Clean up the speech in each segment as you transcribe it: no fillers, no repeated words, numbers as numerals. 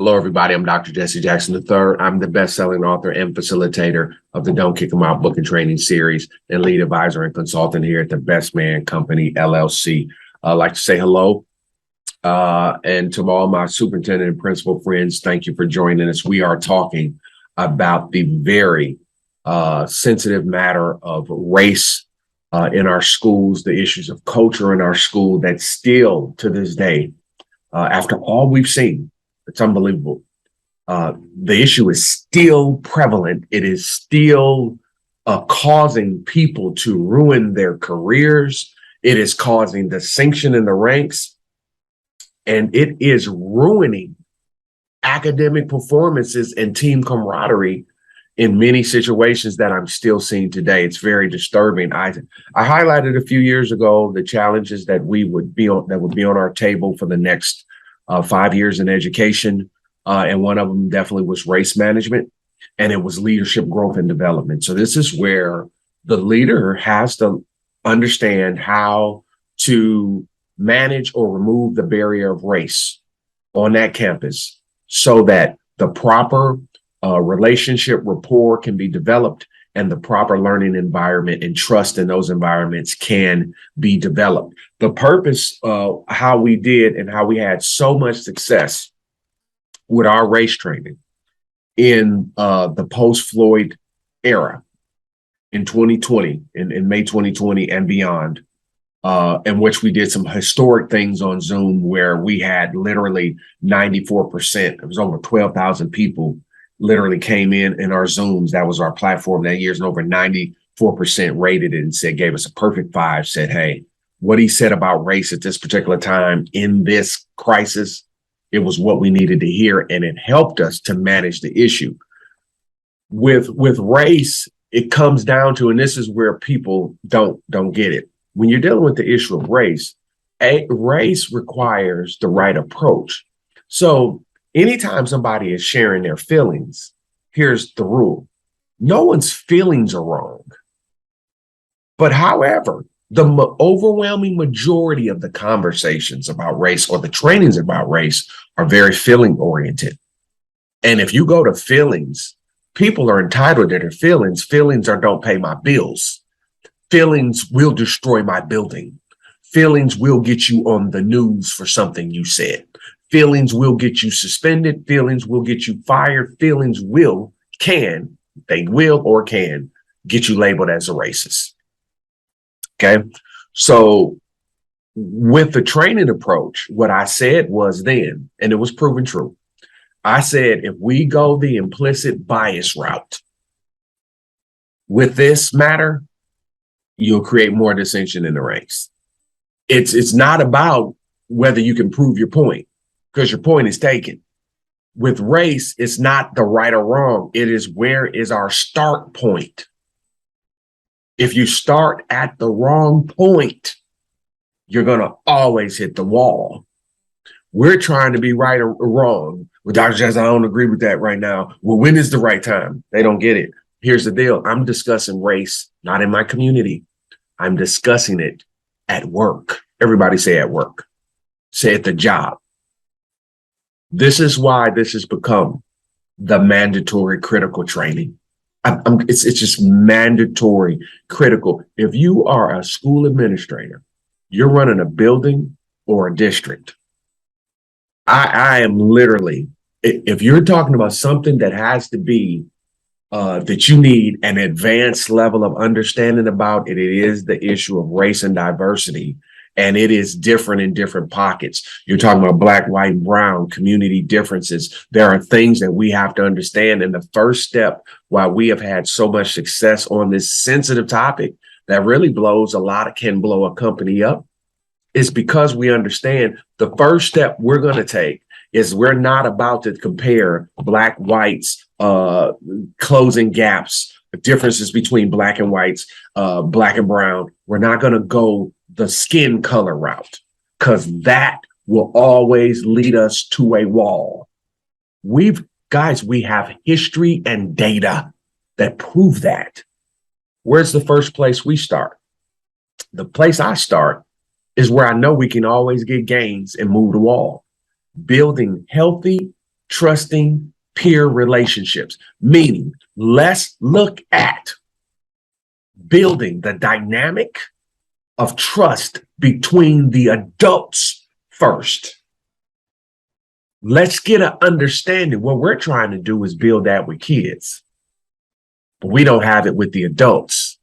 Hello, everybody. I'm Dr. Jesse Jackson III. I'm the best-selling author and facilitator of the Don't Kick 'Em Out book and training series and lead advisor and consultant here at the Best Man Company, LLC. I'd like to say hello. And to all my superintendent and principal friends, thank you for joining us. We are talking about the very sensitive matter of race in our schools, the issues of culture in our school that still, to this day, after all we've seen, it's unbelievable. The issue is still prevalent. It is still causing people to ruin their careers. It is causing dissension in the ranks, and it is ruining academic performances and team camaraderie in many situations that I'm still seeing today. It's very disturbing. I highlighted a few years ago the challenges that would be on our table for the next 5 years in education. And one of them definitely was race management, and it was leadership growth and development. So this is where the leader has to understand how to manage or remove the barrier of race on that campus so that the proper relationship rapport can be developed and the proper learning environment and trust in those environments can be developed. The purpose of how we did and how we had so much success with our race training in the post-Floyd era in 2020, in May 2020 and beyond, in which we did some historic things on Zoom where we had literally 94%, it was over 12,000 people literally came in our Zooms. That was our platform that year, and over 94% rated it and said, gave us a perfect 5, said, hey, what he said about race at this particular time in this crisis, it was what we needed to hear, and it helped us to manage the issue. With race, it comes down to, and this is where people don't get it. When you're dealing with the issue of race, race requires the right approach. So anytime somebody is sharing their feelings, here's the rule. No one's feelings are wrong. But however, the overwhelming majority of the conversations about race or the trainings about race are very feeling oriented. And if you go to feelings, people are entitled to their feelings. Feelings are don't pay my bills. Feelings will destroy my building. Feelings will get you on the news for something you said. Feelings will get you suspended. Feelings will get you fired. Feelings can get you labeled as a racist. Okay. So with the training approach, what I said was then, and it was proven true. I said, if we go the implicit bias route with this matter, you'll create more dissension in the ranks. It's not about whether you can prove your point, because your point is taken. With race, it's not the right or wrong. It is where is our start point. If you start at the wrong point, you're going to always hit the wall. We're trying to be right or wrong. Well, Dr. Jackson, I don't agree with that right now. Well, when is the right time? They don't get it. Here's the deal. I'm discussing race, not in my community. I'm discussing it at work. Everybody say at work. Say at the job. This is why this has become the mandatory critical training. It's just mandatory critical. If you are a school administrator, you're running a building or a district. I am literally, if you're talking about something that has to be that you need an advanced level of understanding about it, it is the issue of race and diversity. And it is different in different pockets. You're talking about black, white, brown, community differences. There are things that we have to understand. And the first step, why we have had so much success on this sensitive topic that really can blow a company up, is because we understand the first step we're going to take is we're not about to compare black, whites, closing gaps, differences between black and whites, black and brown. We're not going to go the skin color route, because that will always lead us to a wall. We have history and data that prove that. Where's the first place we start? The place I start is where I know we can always get gains and move the wall. Building healthy, trusting peer relationships, meaning let's look at building the dynamic of trust between the adults first. Let's get an understanding. What we're trying to do is build that with kids, but we don't have it with the adults.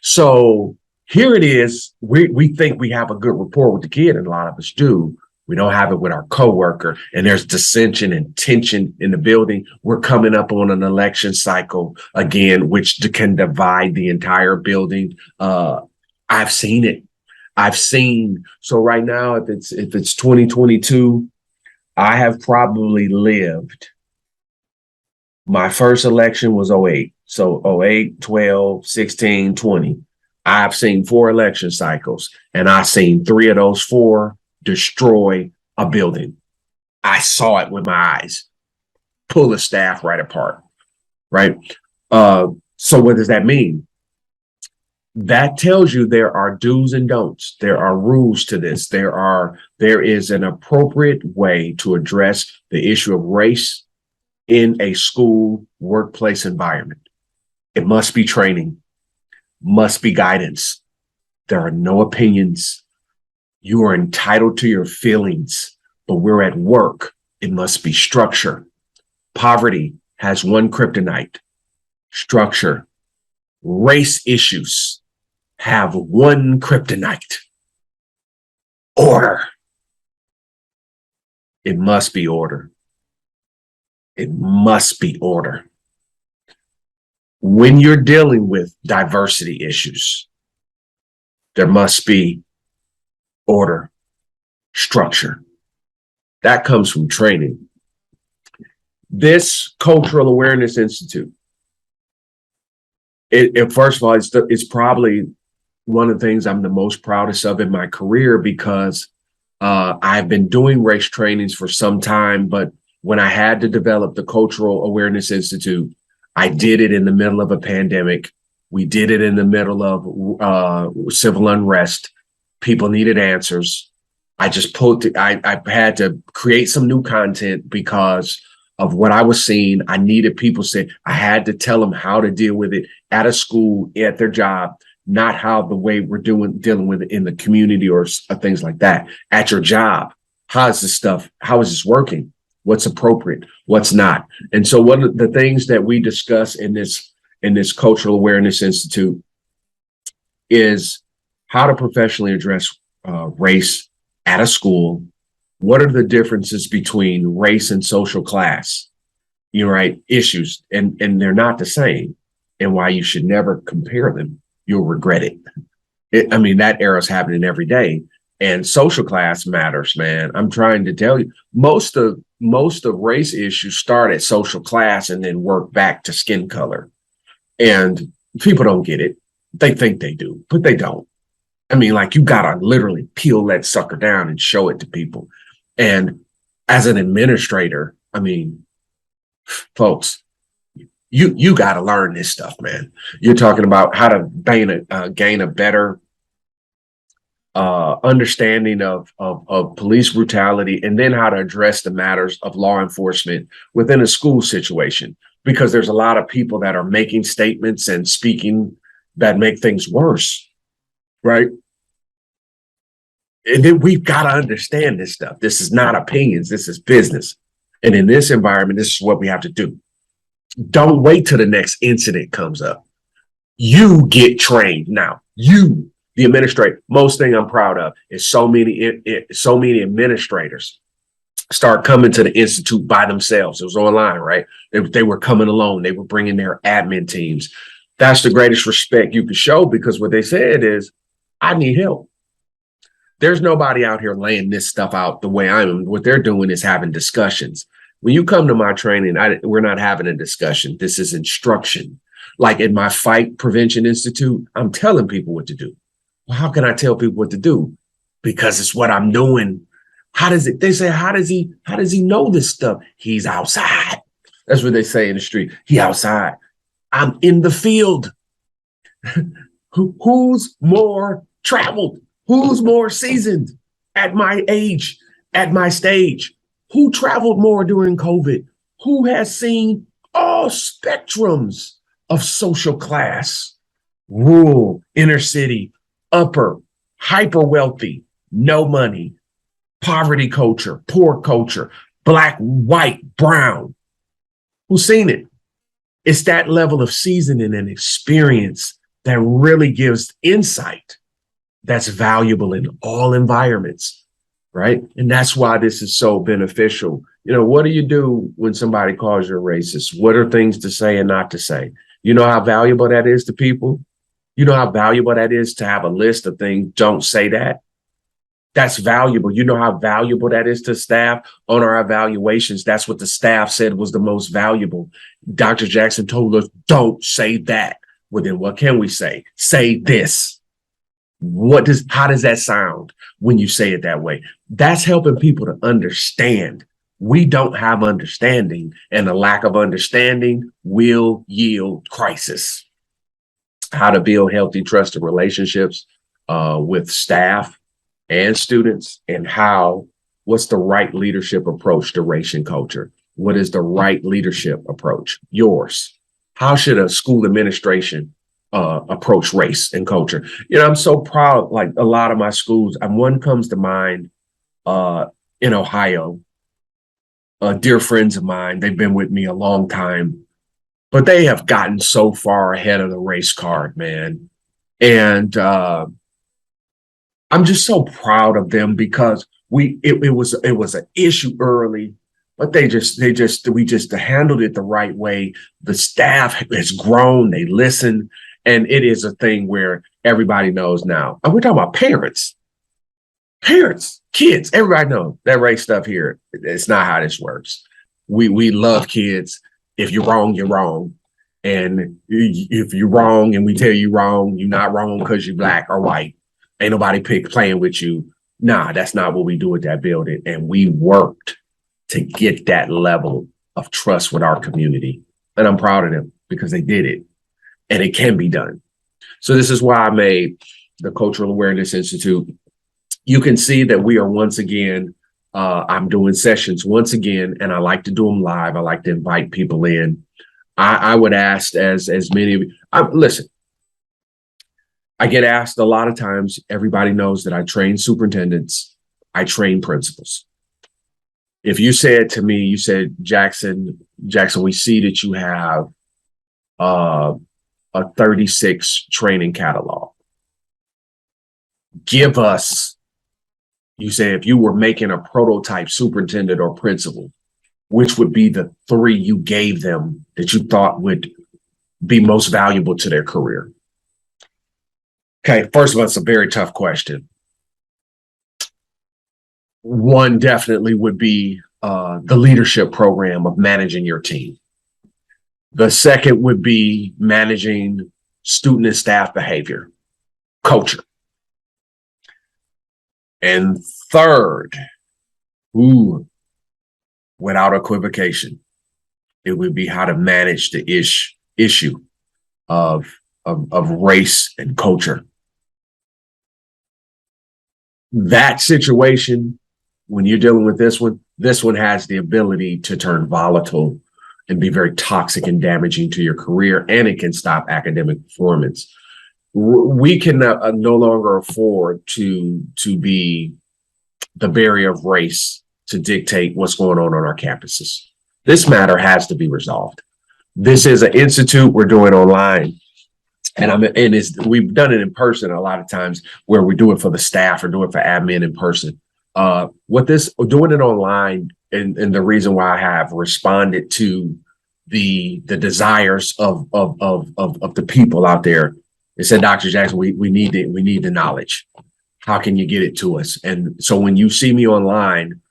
So here it is. We think we have a good rapport with the kid, and a lot of us do. We don't have it with our coworker, and there's dissension and tension in the building. We're coming up on an election cycle again, which can divide the entire building. I've seen it. So right now, if it's 2022, I have probably lived. My first election was 08. So 08, 12, 16, 20. I've seen 4 election cycles, and I've seen 3 of those 4 destroy a building. I saw it with my eyes, pull the staff right apart, right? So what does that mean? That tells you there are do's and don'ts. There are rules to this. There is an appropriate way to address the issue of race in a school workplace environment. It must be training, must be guidance. There are no opinions. You are entitled to your feelings, but we're at work. It must be structure. Poverty has one kryptonite: structure. Race issues have one kryptonite: order. It must be order. It must be order. When you're dealing with diversity issues, there must be order, structure. That comes from training. This Cultural Awareness Institute, first of all, it's probably one of the things I'm the most proudest of in my career, because I've been doing race trainings for some time, but when I had to develop the Cultural Awareness Institute, I did it in the middle of a pandemic. We did it in the middle of civil unrest. People needed answers. I had to create some new content because of what I was seeing. I needed people said I had to tell them how to deal with it at a school, at their job, not how the way we're dealing with it in the community or things like that. At your job, how is this working? What's appropriate? What's not? And so one of the things that we discuss in this Cultural Awareness Institute is how to professionally address race at a school. What are the differences between race and social class? Issues, and they're not the same, and why you should never compare them. You'll regret it. That era is happening every day, and social class matters, man. I'm trying to tell you, most of race issues start at social class and then work back to skin color, and people don't get it. They think they do, but they don't. You gotta literally peel that sucker down and show it to people. And as an administrator, folks, you gotta learn this stuff, man. You're talking about how to gain a better understanding of police brutality, and then how to address the matters of law enforcement within a school situation, because there's a lot of people that are making statements and speaking that make things worse. Right. And then we've got to understand this stuff. This is not opinions. This is business. And in this environment, this is what we have to do. Don't wait till the next incident comes up. You get trained now. You, the administrator. Most thing I'm proud of is so many administrators start coming to the Institute by themselves. It was online, right? They were coming alone. They were bringing their admin teams. That's the greatest respect you can show, because what they said is, I need help. There's nobody out here laying this stuff out the way I am. What they're doing is having discussions. When you come to my training, we're not having a discussion. This is instruction. Like in my Fight Prevention Institute, I'm telling people what to do. Well, how can I tell people what to do? Because it's what I'm doing. They say, how does he know this stuff? He's outside. That's what they say in the street. He outside. I'm in the field. Who's more traveled? Who's more seasoned at my age, at my stage? Who traveled more during COVID? Who has seen all spectrums of social class? Rural, inner city, upper, hyper wealthy, no money, poverty culture, poor culture, black, white, brown. Who's seen it? It's that level of seasoning and experience that really gives insight that's valuable in all environments, right? And that's why this is so beneficial. You know, what do you do when somebody calls you a racist? What are things to say and not to say? You know how valuable that is to people? You know how valuable that is to have a list of things, don't say that? That's valuable. You know how valuable that is to staff on our evaluations. That's what the staff said was the most valuable. Dr. Jackson told us, don't say that. Well, then what can we say? Say this. How does that sound when you say it that way? That's helping people to understand. We don't have understanding, and the lack of understanding will yield crisis. How to build healthy, trusted relationships with staff and students, and what's the right leadership approach to race and culture? What is the right leadership approach? Yours. How should a school administration approach race and culture? You know, I'm so proud, like a lot of my schools, and one comes to mind in Ohio, dear friends of mine, they've been with me a long time, but they have gotten so far ahead of the race card, man. And I'm just so proud of them because it was an issue early, but we just handled it the right way. The staff has grown, they listen, and it is a thing where everybody knows now. And we're talking about parents, kids, everybody knows that race stuff here. It's not how this works. We love kids. If you're wrong, you're wrong. And if you're wrong and we tell you wrong, you're not wrong because you're black or white. Ain't nobody playing with you. Nah, that's not what we do at that building. And we worked to get that level of trust with our community. And I'm proud of them because they did it. And it can be done. So this is why I made the Cultural Awareness Institute. You can see that we are once again, I'm doing sessions once again, and I like to do them live. I like to invite people in. I would ask as many of you, listen, I get asked a lot of times, everybody knows that I train superintendents, I train principals. If you said to me, you said, Jackson, we see that you have a 36 training catalog. Give us, you say, if you were making a prototype superintendent or principal, which would be the 3 you gave them that you thought would be most valuable to their career? Okay, first of all, it's a very tough question. One definitely would be the leadership program of managing your team. The second would be managing student and staff behavior, culture. And third, without equivocation, it would be how to manage the issue of race and culture. That situation, when you're dealing with this one has the ability to turn volatile and be very toxic and damaging to your career, and it can stop academic performance. We can no longer afford to be the barrier of race to dictate what's going on our campuses. This matter has to be resolved. This is an institute we're doing online. We've done it in person a lot of times where we do it for the staff or do it for admin in person. Doing it online, and the reason why I have responded to the desires of the people out there, it said, Dr. Jackson, we need the knowledge. How can you get it to us? And so when you see me online,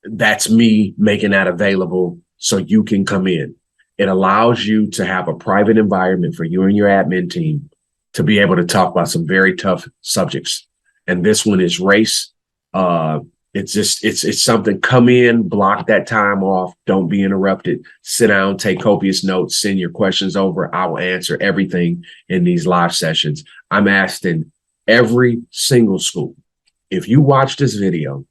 that's me making that available so you can come in. It allows you to have a private environment for you and your admin team to be able to talk about some very tough subjects. And this one is race. It's something. Come in, block that time off. Don't be interrupted. Sit down, take copious notes, send your questions over. I will answer everything in these live sessions. I'm asked in every single school, if you watch this video,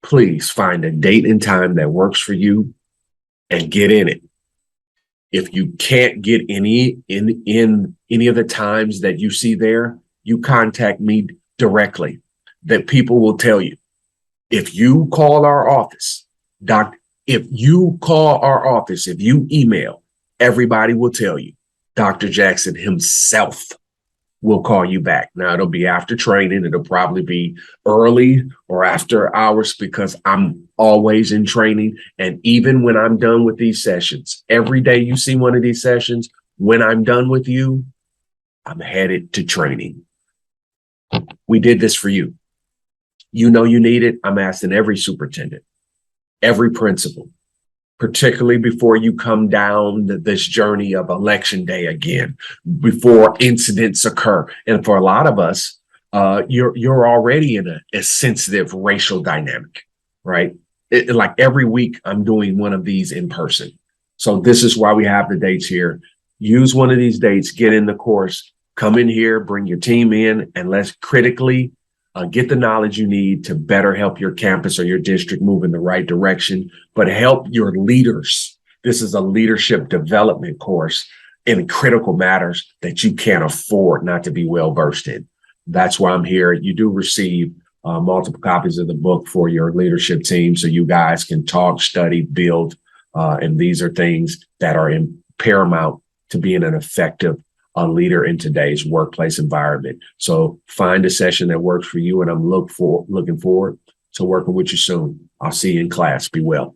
please find a date and time that works for you and get in it. If you can't get in any of the times that you see there, you contact me directly. That people will tell you. If you call our office, if you email, everybody will tell you. Dr. Jackson himself will call you back. Now, it'll be after training. It'll probably be early or after hours because I'm always in training. And even when I'm done with these sessions, every day you see one of these sessions, when I'm done with you, I'm headed to training. We did this for you. You know you need it. I'm asking every superintendent, every principal, particularly before you come down this journey of election day again, before incidents occur. And for a lot of us, you're already in a sensitive racial dynamic, right? Like every week, I'm doing one of these in person. So this is why we have the dates here. Use one of these dates, get in the course, come in here, bring your team in, and let's critically get the knowledge you need to better help your campus or your district move in the right direction, but help your leaders. This is a leadership development course in critical matters that you can't afford not to be well versed in. That's why I'm here. You do receive multiple copies of the book for your leadership team so you guys can talk, study, build. And these are things that are paramount to being an effective a leader in today's workplace environment. So find a session that works for you, and I'm looking forward to working with you soon. I'll see you in class. Be well.